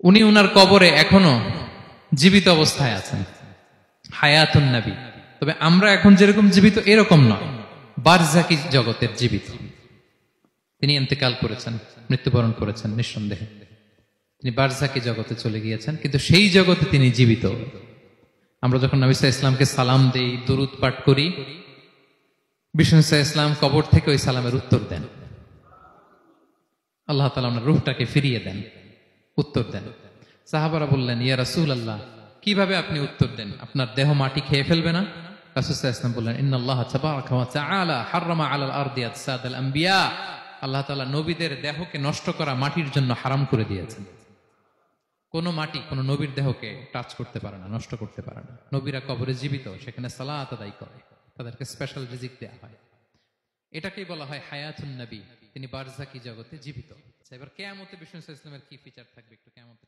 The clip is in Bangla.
উনি উনার কবরে এখনো জীবিত অবস্থায় আছেন, হায়াতুন নবী। তবে আমরা এখন যেরকম জীবিত এরকম নয়, বারজাকি জগতের জীবিত। তিনি ইন্তেকাল করেছেন, মৃত্যুবরণ করেছেন নিঃসন্দেহে। তিনি বারজাকি জগতে চলে গিয়েছেন, কিন্তু সেই জগতে তিনি জীবিত। আমরা যখন নবী সাল্লাল্লাহু আলাইহি ওয়াসাল্লামকে সালাম দেই, দুরূদ পাঠ করি, বিষ্ণু সাল্লাল্লাহু আলাইহি ওয়াসাল্লাম কবর থেকে ওই সালামের উত্তর দেন। আল্লাহ তাআলা ওনার রূহটাকে ফিরিয়ে দেন, উত্তর দেন। সাহাবারা বললেন, ইয়া রাসূলুল্লাহ, কিভাবে আপনি উত্তর দেন? আপনার দেহ মাটি খেয়ে ফেলবে না? রাসূল সাল্লাল্লাহু আলাইহি ওয়াসাল্লাম বললেন, ইন্নাল্লাহা তাবারাকা ওয়া তাআলা হাররামা আলাল আরদি আজসাদাল আম্বিয়া। আল্লাহ তাআলা নবীদের দেহকে নষ্ট করা মাটির জন্য হারাম করে দিয়েছেন। কোন মাটি কোন নবীর দেহকে টাচ করতে পারে না, নষ্ট করতে পারে না। নবীরা কবরে জীবিত, সেখানে সালাত আদায় করে, তাদেরকে স্পেশাল রিজিক দেয়া হয়। এটাকেই বলা হয় হায়াতুন নবী। তিনি বারজাকি জগতে জীবিত। এবার কিয়ামতে বিষ্ণু সাল্লাল্লাহু আলাইহি ওয়াসাল্লামের কি ফিচার থাকবে একটু কিয়ামতে